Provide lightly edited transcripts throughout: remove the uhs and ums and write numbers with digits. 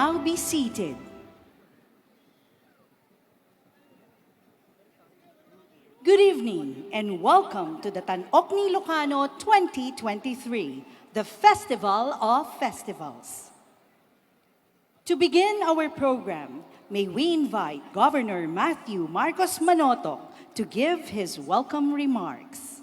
now be seated. Good evening and welcome to the Tanook ni Ilokano 2023, the Festival of Festivals. To begin our program, may we invite Governor Matthew Marcos Manotoc to give his welcome remarks.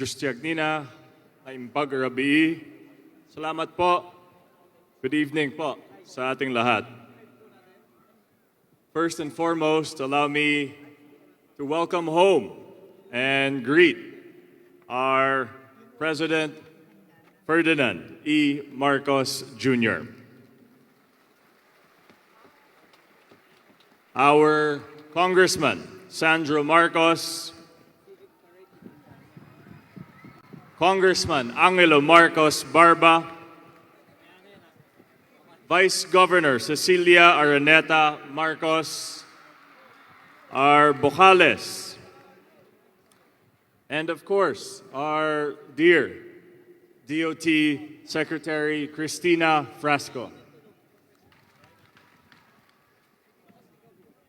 Justiagnina, Naimbag Rabi. Salamat po. Good evening po sa ating lahat. First and foremost, allow me to welcome home and greet our President Ferdinand E. Marcos Jr. Our Congressman Sandro Marcos, Congressman Angelo Marcos Barba, Vice Governor Cecilia Araneta Marcos, our Bocales, and of course, our dear DOT Secretary Cristina Frasco.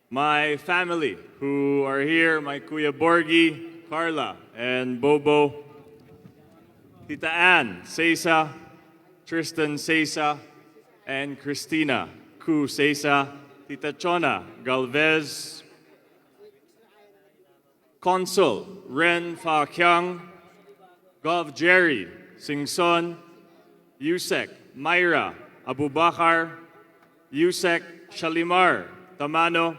My family who are here, my Kuya Borgie, Carla, and Bobo, Tita Ann Sesa, Tristan Sesa, and Christina Ku Sesa, Tita Chona Galvez, Consul Ren Fa Kiang, Gov Jerry Singson, Yusek Myra Abubakar, Yusek Shalimar Tamano,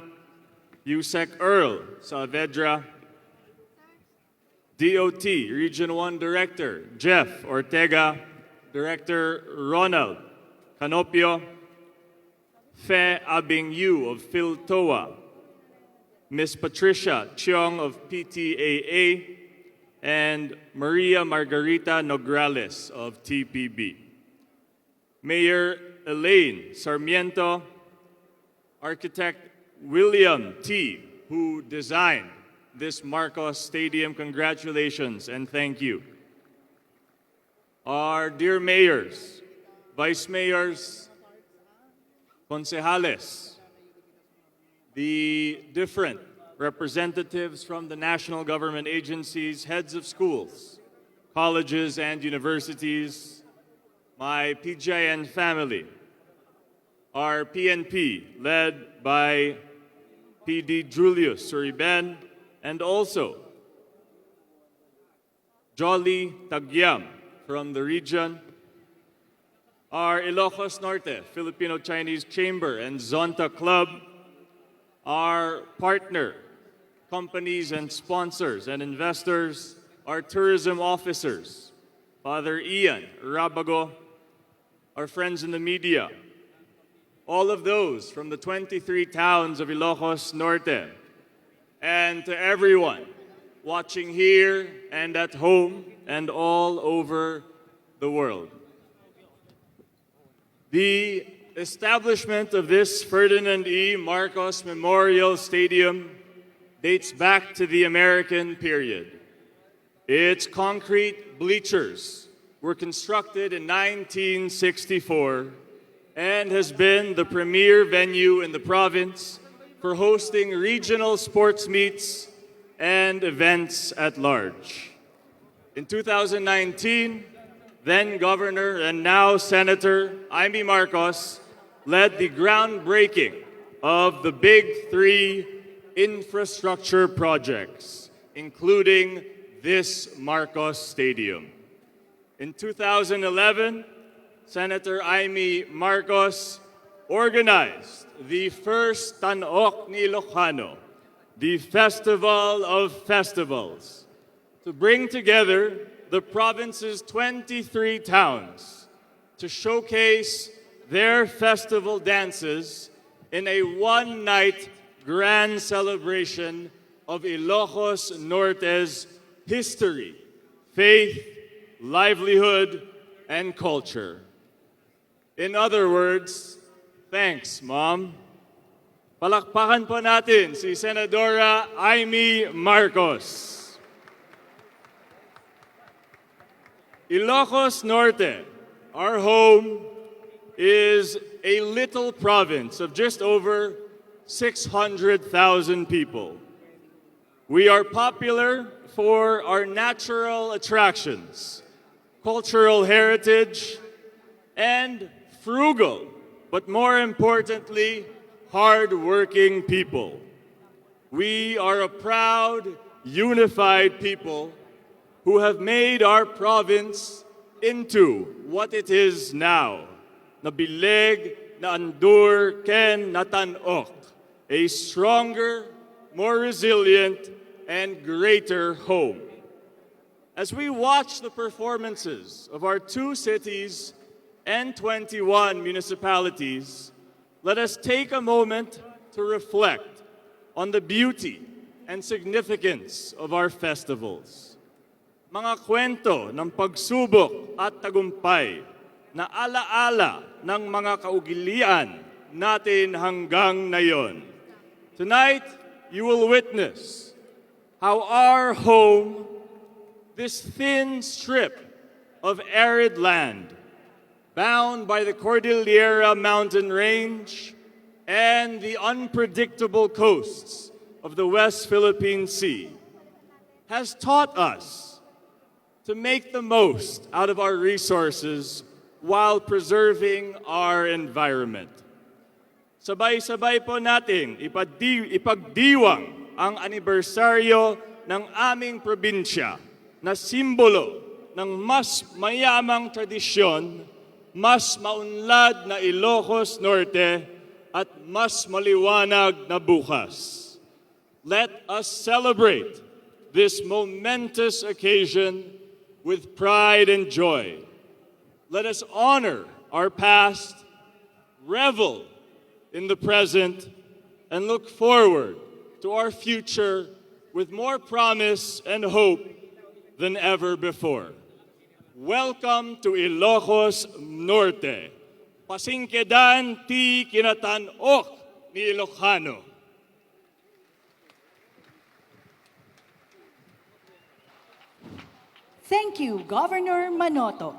Yusek Earl Saavedra, DOT Region 1 Director Jeff Ortega, Director Ronald Canopio, Fe Abing Yu of PhilToa, Miss Patricia Chiong of PTAA, and Maria Margarita Nograles of TPB. Mayor Elaine Sarmiento, Architect William T., who designed this Marcos Stadium, congratulations and thank you. Our dear mayors, vice mayors, concejales, the different representatives from the national government agencies, heads of schools, colleges and universities, my PGIN family, our PNP led by PD Julius Suriben, and also Jolly Tagyam from the region, our Ilocos Norte Filipino-Chinese Chamber and Zonta Club, our partner companies and sponsors and investors, our tourism officers, Father Ian Rabago, our friends in the media, all of those from the 23 towns of Ilocos Norte, and to everyone watching here and at home and all over the world. The establishment of this Ferdinand E. Marcos Memorial Stadium dates back to the American period. Its concrete bleachers were constructed in 1964 and has been the premier venue in the province for hosting regional sports meets and events at large. In 2019, then Governor and now Senator Amy Marcos led the groundbreaking of the Big Three infrastructure projects, including this Marcos Stadium. In 2011, Senator Amy Marcos organized the first Tanook ni Ilokano, the Festival of Festivals, to bring together the province's 23 towns to showcase their festival dances in a one-night grand celebration of Ilocos Norte's history, faith, livelihood, and culture. In other words, thanks, Mom. Palakpakan po natin si Senadora Amy Marcos. Ilocos Norte, our home, is a little province of just over 600,000 people. We are popular for our natural attractions, cultural heritage, and frugal, but more importantly, hard-working people. We are a proud, unified people who have made our province into what it is now. Nabileg, naandur, ken natanok. A stronger, more resilient, and greater home. As we watch the performances of our 2 cities and 21 municipalities, let us take a moment to reflect on the beauty and significance of our festivals. Mga kwento ng pagsubok at tagumpay na alaala ng mga kaugilian natin hanggang ngayon. Tonight, you will witness how our home, this thin strip of arid land, bound by the Cordillera mountain range and the unpredictable coasts of the West Philippine Sea, has taught us to make the most out of our resources while preserving our environment. Sabay-sabay po nating ipagdiwang ang anibersaryo ng aming probinsya na simbolo ng mas mayamang tradisyon, mas maunlad na Ilocos Norte at mas maliwanag na bukas. Let us celebrate this momentous occasion with pride and joy. Let us honor our past, revel in the present, and look forward to our future with more promise and hope than ever before. Welcome to Ilocos Norte. Pasingkedan ti kinatanok ni Ilokano. Thank you, Governor Manoto.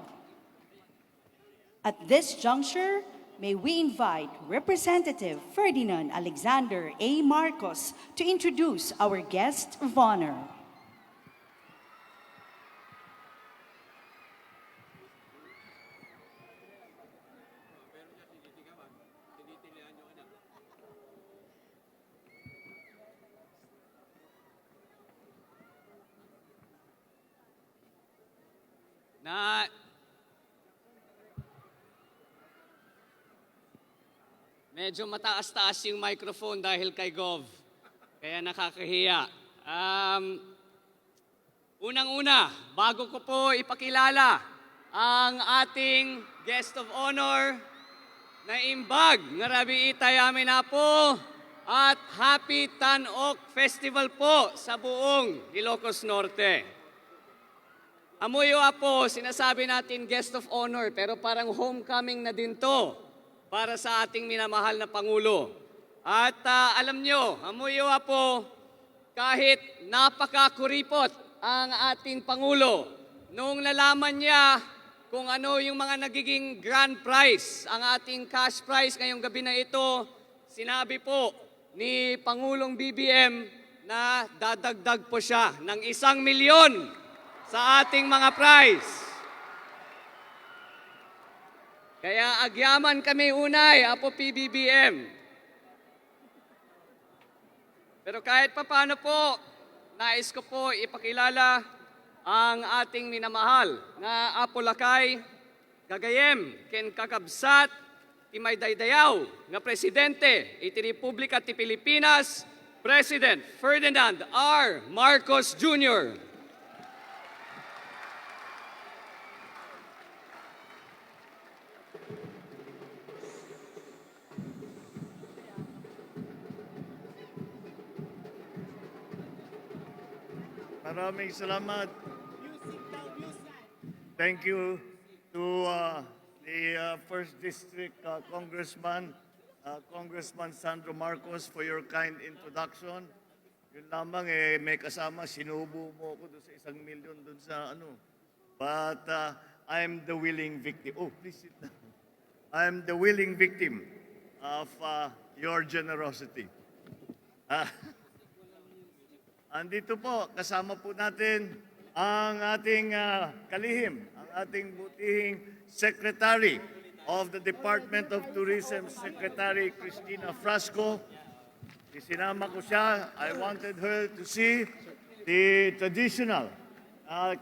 At this juncture, may we invite Representative Ferdinand Alexander A. Marcos to introduce our guest of honor. Medyo mataas-taas yung microphone dahil kay Gov. Kaya nakakahiya. Unang-una, bago ko po ipakilala ang ating guest of honor na imbag nga rabi itay amin na po at Happy Tanok Festival po sa buong Ilocos Norte. Amuyo po, sinasabi natin guest of honor pero parang homecoming na din to para sa ating minamahal na Pangulo. At alam nyo, amuyo po, kahit napakakuripot ang ating Pangulo, nung nalaman niya kung ano yung mga nagiging grand prize, ang ating cash prize ngayong gabi na ito, sinabi po ni Pangulong BBM na dadagdag po siya ng 1 milyon sa ating mga prize. Kaya agyaman kami unay, apo PBBM. Pero kahit papano po, nais ko po ipakilala ang ating minamahal na Apo Lakay, gagayem, ken kakabsat, timay daydayaw, nga Presidente, iti Republika ti Pilipinas, President Ferdinand R. Marcos Jr. Maraming salamat. Thank you to to the First District Congressman Sandro Marcos for your kind introduction. Yun lamang may kasama, sinubo mo ako doon sa 1,000,000 doon sa ano. But I'm the willing victim. Oh, please sit down. I'm the willing victim of your generosity. Andito po, kasama po natin ang ating kalihim, ang ating butihing Secretary of the Department of Tourism, Secretary Cristina Frasco. Isinama ko siya. I wanted her to see the traditional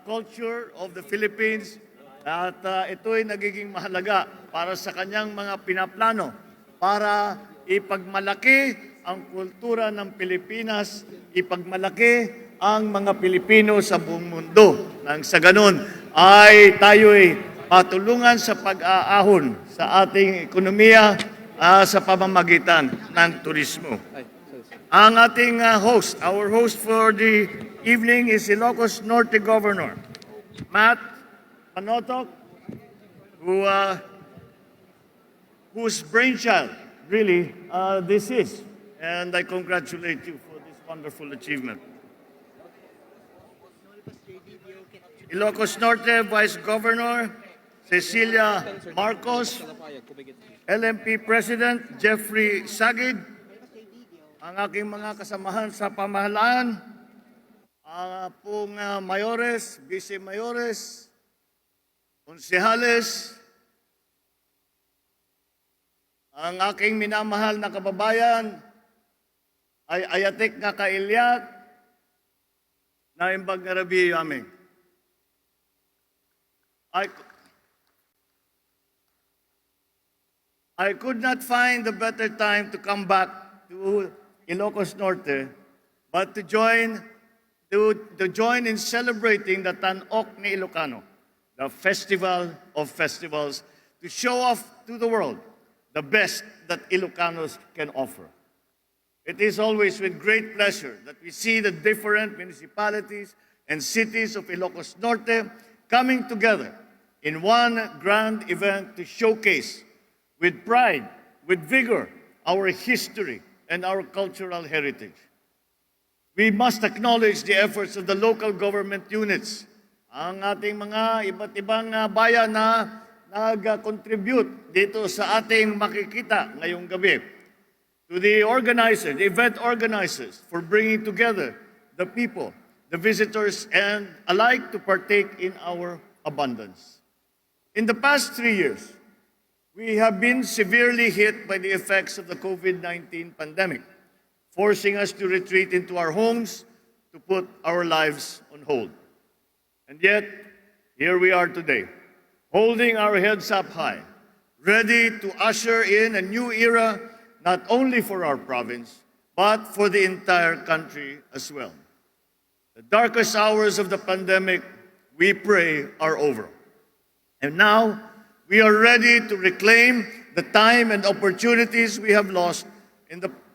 culture of the Philippines at ito'y nagiging mahalaga para sa kanyang mga pinaplano para ipagmalaki ang kultura ng Pilipinas, ipagmalaki ang mga Pilipino sa buong mundo. Nang sa ganun ay tayo'y patulungan sa pag-aahon sa ating ekonomiya sa pamamagitan ng turismo. Ang ating host, our host for the evening is Ilocos Norte Governor Matt Panotok, whose brainchild really this is. And I congratulate you for this wonderful achievement. Ilocos Norte Vice Governor Cecilia Marcos, LMP President Jeffrey Sagid, ang aking mga kasamahan sa pamahalaan, pong mayores, vice-mayores, konsehales, ang aking minamahal na kababayan ay ayatik nga kailyak na imbag nga rabi yamin. I could not find a better time to come back to Ilocos Norte, but to join in celebrating the Tan-Ok ni Ilokano, the Festival of Festivals, to show off to the world the best that Ilocanos can offer. It is always with great pleasure that we see the different municipalities and cities of Ilocos Norte coming together in one grand event to showcase with pride, with vigor, our history and our cultural heritage. We must acknowledge the efforts of the local government units, ang ating mga iba't ibang bayan na nag-contribute dito sa ating makikita ngayong gabi. To the organizers, the event organizers, for bringing together the people, the visitors, and alike to partake in our abundance. In the past 3 years, we have been severely hit by the effects of the COVID-19 pandemic, forcing us to retreat into our homes to put our lives on hold. And yet, here we are today, holding our heads up high, ready to usher in a new era, not only for our province, but for the entire country as well. The darkest hours of the pandemic, we pray, are over. And now, we are ready to reclaim the time and opportunities we have lost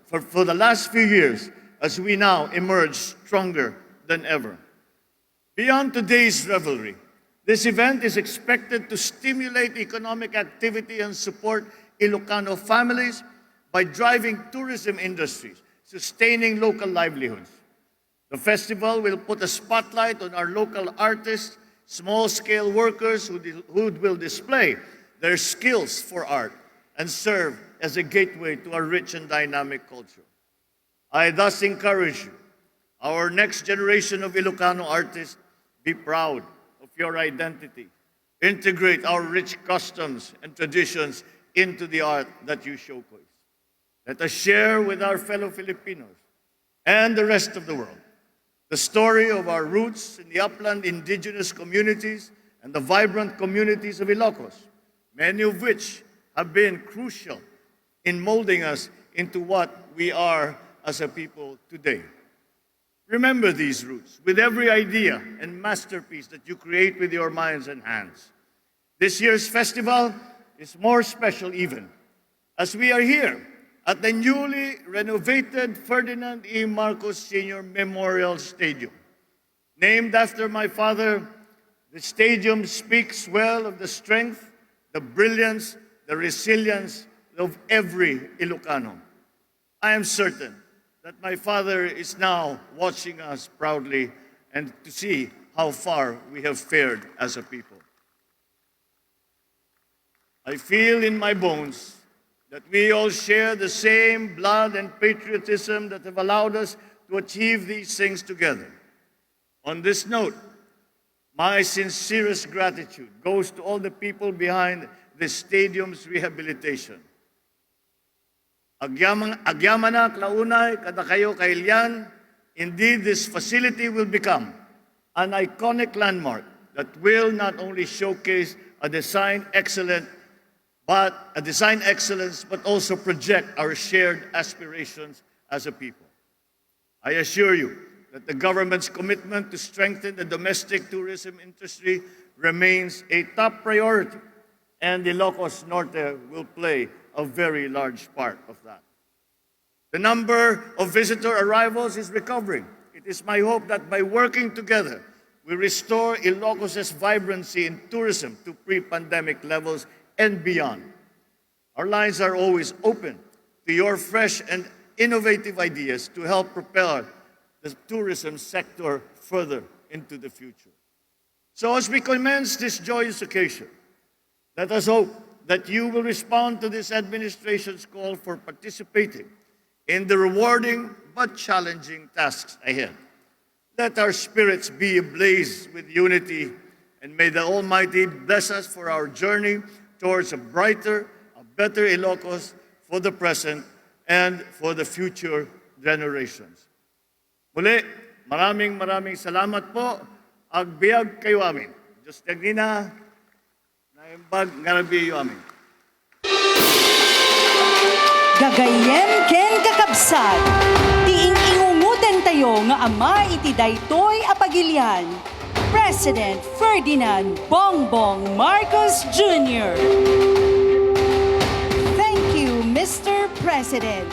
for the last few years as we now emerge stronger than ever. Beyond today's revelry, this event is expected to stimulate economic activity and support Ilocano families by driving tourism industries, sustaining local livelihoods. The festival will put a spotlight on our local artists, small-scale workers who will display their skills for art and serve as a gateway to a rich and dynamic culture. I thus encourage you, our next generation of Ilocano artists, be proud of your identity. Integrate our rich customs and traditions into the art that you showcase. Let us share with our fellow Filipinos and the rest of the world the story of our roots in the upland indigenous communities and the vibrant communities of Ilocos, many of which have been crucial in molding us into what we are as a people today. Remember these roots with every idea and masterpiece that you create with your minds and hands. This year's festival is more special even, as we are here at the newly renovated Ferdinand E. Marcos Sr. Memorial Stadium. Named after my father, The stadium speaks well of the strength, the brilliance, the resilience of every Ilocano. I am certain that my father is now watching us proudly and to see how far we have fared as a people. I feel in my bones that we all share the same blood and patriotism that have allowed us to achieve these things together. On this note, my sincerest gratitude goes to all the people behind the stadium's rehabilitation. Agyamanak launay kada kayo kailyan, indeed this facility will become an iconic landmark that will not only showcase a design excellence, but also project our shared aspirations as a people. I assure you that the government's commitment to strengthen the domestic tourism industry remains a top priority, and Ilocos Norte will play a very large part of that. The number of visitor arrivals is recovering. It is my hope that by working together, we restore Ilocos' vibrancy in tourism to pre-pandemic levels and beyond. Our lines are always open to your fresh and innovative ideas to help propel the tourism sector further into the future. So as we commence this joyous occasion, let us hope that you will respond to this administration's call for participating in the rewarding but challenging tasks ahead. Let our spirits be ablaze with unity, and may the Almighty bless us for our journey towards a brighter, a better Ilocos for the present and for the future generations. Muli, maraming salamat po. Agbiag kayo amin. Diyos tagnina, naimbag ngarabiyo amin. Gagayem ken kakabsat, tiing ingunguten tayo nga ama iti daytoy apagilyan, President Ferdinand Bongbong Marcos Jr. Thank you, Mr. President.